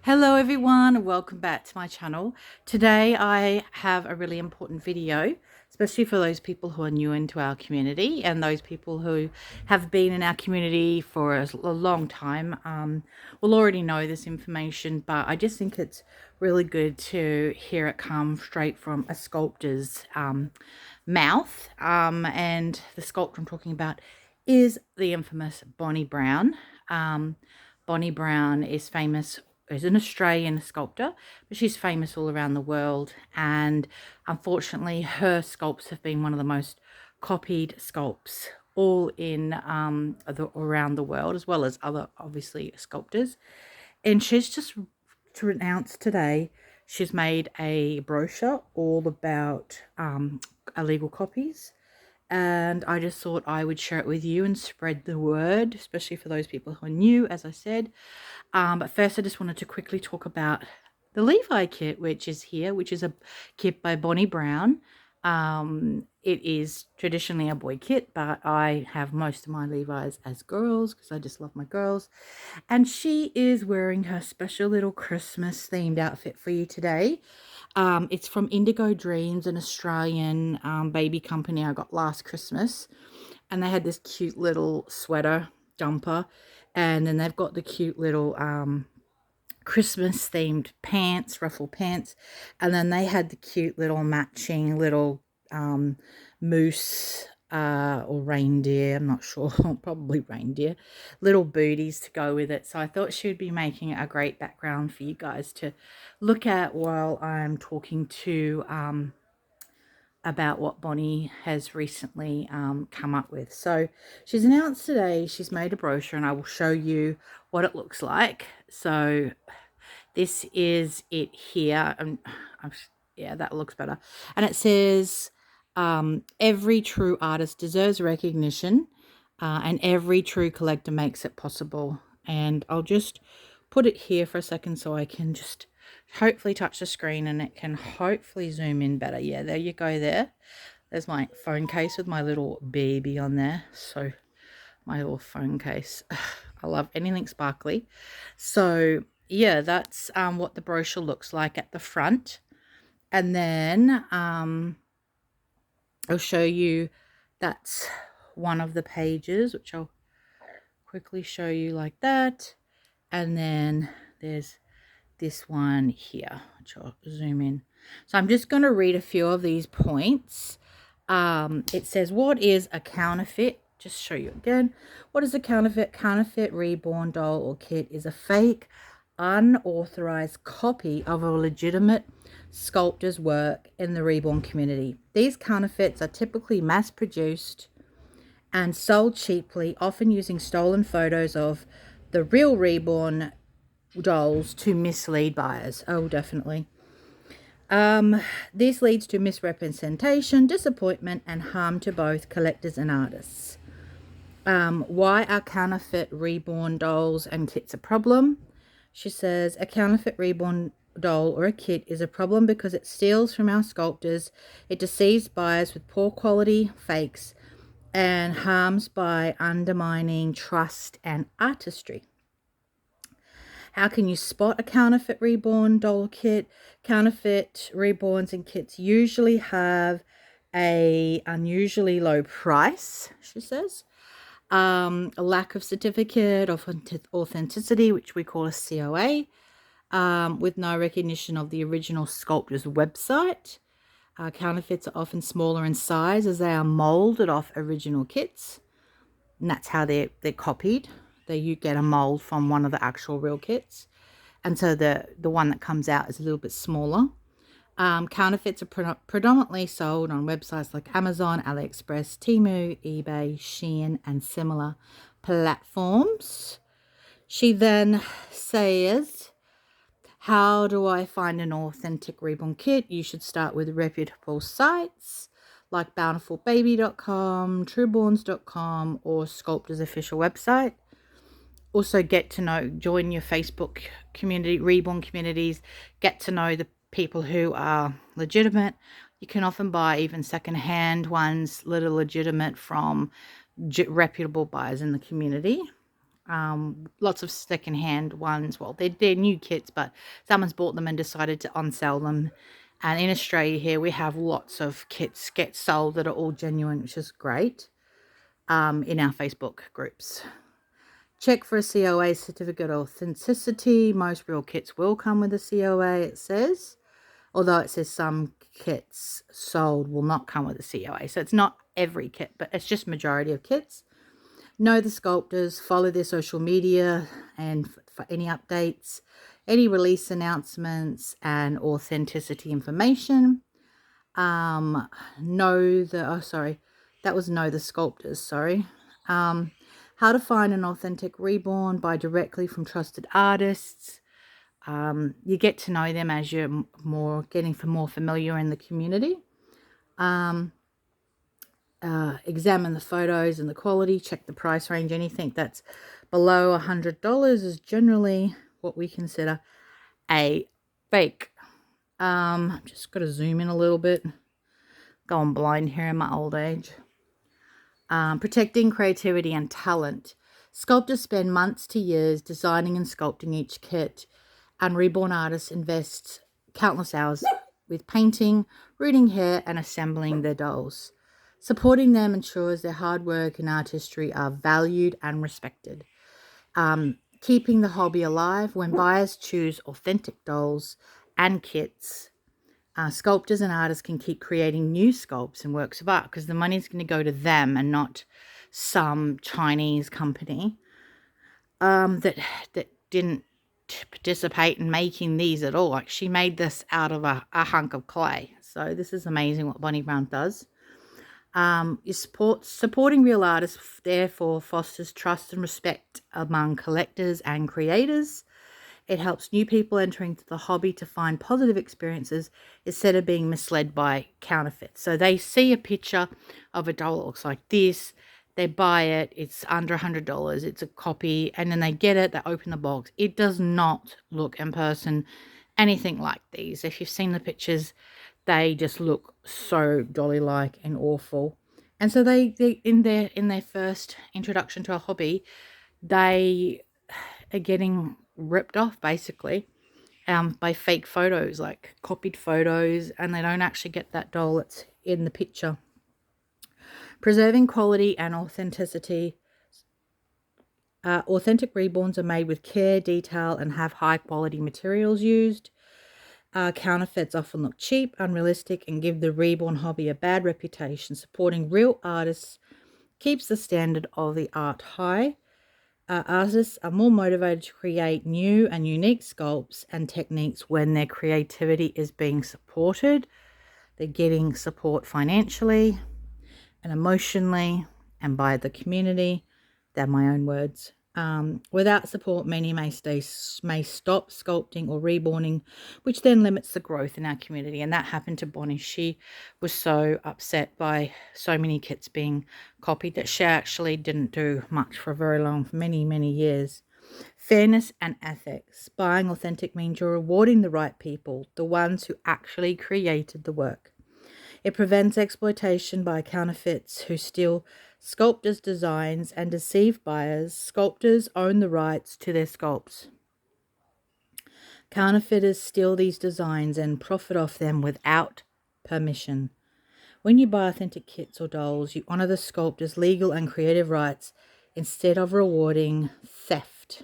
Hello everyone, welcome back to my channel. Today I have a really important video, especially for those people who are new into our community and those people who have been in our community for a long time. Will already know this information, but I just think it's really good to hear it come straight from a sculptor's mouth. And the sculptor I'm talking about is the infamous Bonnie Brown. Bonnie Brown is an Australian sculptor, but she's famous all around the world. And unfortunately, her sculpts have been one of the most copied sculpts all in around the world, as well as other, obviously, sculptors. And she's just announced today she's made a brochure all about illegal copies, and I just thought I would share it with you and spread the word, especially for those people who are new, as I said. But first I just wanted to quickly talk about the Levi kit, which is here, which is a kit by Bonnie Brown. It is traditionally a boy kit, but I have most of my Levi's as girls because I just love my girls. And she is wearing her special little Christmas themed outfit for you today. It's from Indigo Dreams, an Australian baby company I got last Christmas. And they had this cute little sweater jumper. And then they've got the cute little Christmas themed pants, ruffle pants. And then they had the cute little matching little moose or reindeer, I'm not sure, probably reindeer, little booties to go with it. So I thought she would be making a great background for you guys to look at while I'm talking to about what Bonnie has recently come up with. So she's announced today she's made a brochure, and I will show you what it looks like. So this is it here. Yeah, that looks better. And it says, every true artist deserves recognition, and every true collector makes it possible. And I'll just put it here for a second so I can just hopefully touch the screen and it can hopefully zoom in better. Yeah, there you go there. There's my phone case with my little baby on there. So my little phone case. I love anything sparkly. So yeah, that's what the brochure looks like at the front. And then I'll show you, that's one of the pages, which I'll quickly show you like that. And then there's this one here, which I'll zoom in. So I'm just going to read a few of these points. It says, what is a counterfeit? Just show you again. What is a counterfeit? Counterfeit reborn doll or kit is a fake, unauthorized copy of a legitimate sculptor's work in the reborn community. These counterfeits are typically mass-produced and sold cheaply, often using stolen photos of the real reborn dolls to mislead buyers. Oh, definitely. This leads to misrepresentation, disappointment, and harm to both collectors and artists. Why are counterfeit reborn dolls and kits a problem? She says, a counterfeit reborn doll or a kit is a problem because it steals from our sculptors, it deceives buyers with poor quality fakes, and harms by undermining trust and artistry. How can you spot a counterfeit reborn doll kit? Counterfeit reborns and kits usually have a unusually low price, she says. A lack of certificate of authenticity, which we call a COA, with no recognition of the original sculptor's website. Counterfeits are often smaller in size as they are molded off original kits, and that's how they're copied. You get a mold from one of the actual real kits, and so the one that comes out is a little bit smaller. Counterfeits are predominantly sold on websites like Amazon, AliExpress, Temu, eBay, Shein, and similar platforms. She then says, how do I find an authentic reborn kit? You should start with reputable sites like bountifulbaby.com, trueborns.com, or Sculptor's official website. Also get to know, join your Facebook community, reborn communities, get to know the people who are legitimate. You can often buy even secondhand ones that are legitimate from reputable buyers in the community. Lots of secondhand ones. Well, they're new kits, but someone's bought them and decided to unsell them. And in Australia here, we have lots of kits get sold that are all genuine, which is great, in our Facebook groups. Check for a COA certificate of authenticity. Most real kits will come with a COA, it says. Although it says some kits sold will not come with a COA. So it's not every kit, but it's just majority of kits. Know the sculptors, follow their social media and for any updates, any release announcements and authenticity information. Know the, that was know the sculptors, sorry. How to find an authentic reborn, buy directly from trusted artists. You get to know them as you're getting more familiar in the community. Examine the photos and the quality, check the price range. Anything that's below $100 is generally what we consider a fake. Just got to zoom in a little bit. Going blind here in my old age. Protecting creativity and talent. Sculptors spend months to years designing and sculpting each kit, and reborn artists invest countless hours with painting, rooting hair, and assembling their dolls. Supporting them ensures their hard work and artistry are valued and respected. Keeping the hobby alive. When buyers choose authentic dolls and kits, sculptors and artists can keep creating new sculpts and works of art because the money is going to go to them and not some Chinese company that didn't participate in making these at all. Like, she made this out of a hunk of clay. So this is amazing what Bonnie Brown does. Supporting real artists therefore fosters trust and respect among collectors and creators. It helps new people entering the hobby to find positive experiences instead of being misled by counterfeits. So they see a picture of a doll that looks like this, they buy it, it's under $100, it's a copy, and then they get it, they open the box. It does not look in person anything like these. If you've seen the pictures, they just look so dolly-like and awful. And so they in their first introduction to a hobby, they are getting ripped off basically by fake photos, like copied photos, and they don't actually get that doll that's in the picture. Preserving quality and authenticity. Authentic reborns are made with care, detail, and have high quality materials used. Counterfeits often look cheap, unrealistic, and give the reborn hobby a bad reputation. Supporting real artists keeps the standard of the art high. Artists are more motivated to create new and unique sculpts and techniques when their creativity is being supported. They're getting support financially and emotionally and by the community. They're my own words. Without support, many may stop sculpting or reborning, which then limits the growth in our community. And that happened to Bonnie. She was so upset by so many kits being copied that she actually didn't do much for many years. Fairness and ethics. Buying authentic means you're rewarding the right people, the ones who actually created the work. It prevents exploitation by counterfeits who steal sculptors' designs and deceive buyers. Sculptors own the rights to their sculpts. Counterfeiters steal these designs and profit off them without permission. When you buy authentic kits or dolls, you honor the sculptor's legal and creative rights instead of rewarding theft.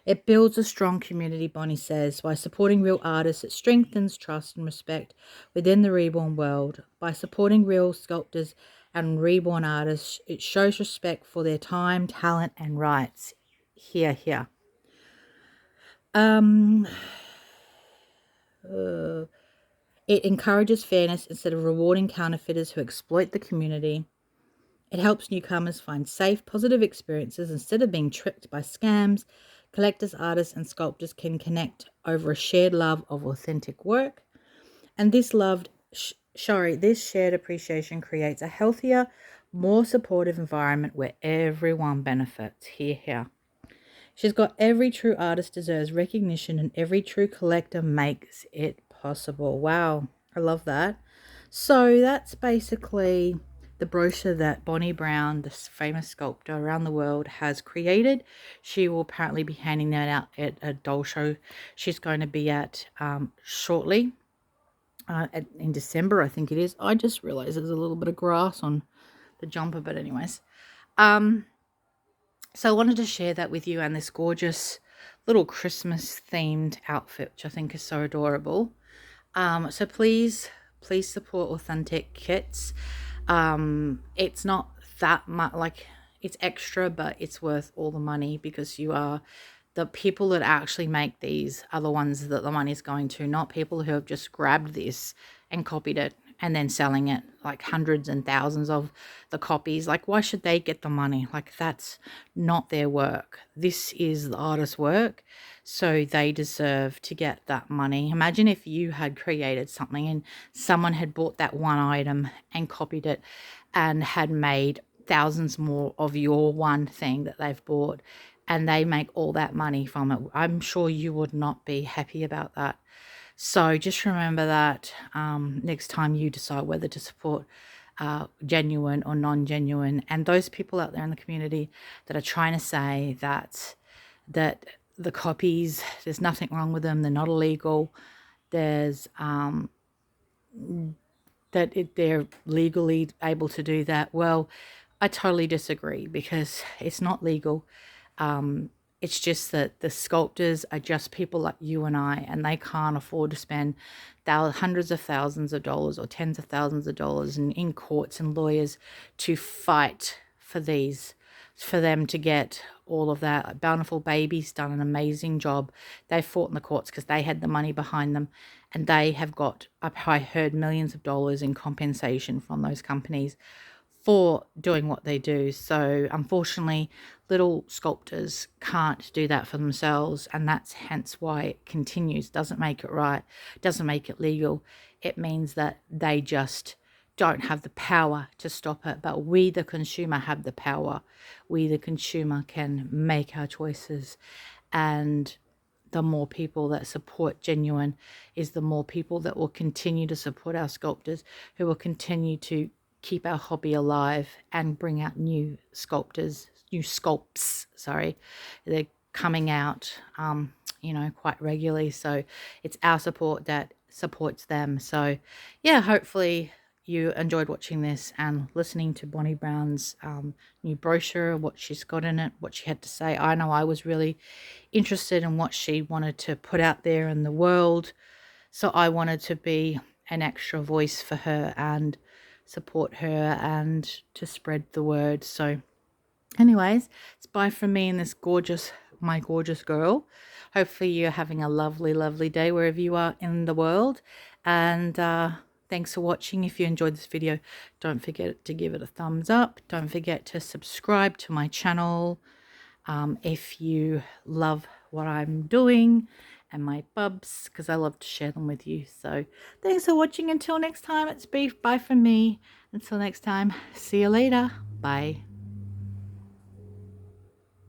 It builds a strong community, Bonnie says. By supporting real artists, it strengthens trust and respect within the reborn world. By supporting real sculptors and reborn artists, it shows respect for their time, talent, and rights. Here. It encourages fairness instead of rewarding counterfeiters who exploit the community. It helps newcomers find safe, positive experiences instead of being tricked by scams. Collectors, artists, and sculptors can connect over a shared love of authentic work. And this shared appreciation creates a healthier, more supportive environment where everyone benefits. Here. She's got every true artist deserves recognition and every true collector makes it possible. Wow, I love that. So that's basically the brochure that Bonnie Brown, this famous sculptor around the world, has created. She will apparently be handing that out at a doll show she's going to be at shortly. In December, I think it is. I just realized there's a little bit of grass on the jumper, but anyways. So I wanted to share that with you, and this gorgeous little Christmas themed outfit, which I think is so adorable. So please support authentic kits. It's not that much, like, it's extra, but it's worth all the money, because the people that actually make these are the ones that the money is going to, not people who have just grabbed this and copied it and then selling it, like hundreds and thousands of the copies. Like, why should they get the money? Like, that's not their work. This is the artist's work, so they deserve to get that money. Imagine if you had created something and someone had bought that one item and copied it and had made thousands more of your one thing that they've bought, and they make all that money from it. I'm sure you would not be happy about that. So just remember that next time you decide whether to support genuine or non-genuine. And those people out there in the community that are trying to say that the copies, there's nothing wrong with them, they're not illegal, there's they're legally able to do that. Well, I totally disagree, because it's not legal. It's just that the sculptors are just people like you and I, and they can't afford to spend hundreds of thousands of dollars or tens of thousands of dollars in courts and lawyers to fight for them to get all of that. Like, Bountiful Baby's done an amazing job. They fought in the courts because they had the money behind them, and they have got, I heard, millions of dollars in compensation from those companies for doing what they do. So unfortunately, little sculptors can't do that for themselves, and that's hence why it continues. Doesn't make it right, doesn't make it legal. It means that they just don't have the power to stop it. But we, the consumer, have the power. We, the consumer, can make our choices, and the more people that support genuine is the more people that will continue to support our sculptors, who will continue to keep our hobby alive and bring out new sculpts, sorry. They're coming out, quite regularly. So it's our support that supports them. So yeah, hopefully you enjoyed watching this and listening to Bonnie Brown's new brochure, what she's got in it, what she had to say. I know I was really interested in what she wanted to put out there in the world. So I wanted to be an extra voice for her and support her and to spread the word. So anyways, it's bye from me and my gorgeous girl. Hopefully you're having a lovely, lovely day wherever you are in the world. And thanks for watching. If you enjoyed this video, don't forget to give it a thumbs up. Don't forget to subscribe to my channel. If you love what I'm doing and my bubs, because I love to share them with you. So thanks for watching. Until next time, it's bye from me. Until next time, see you later. Bye.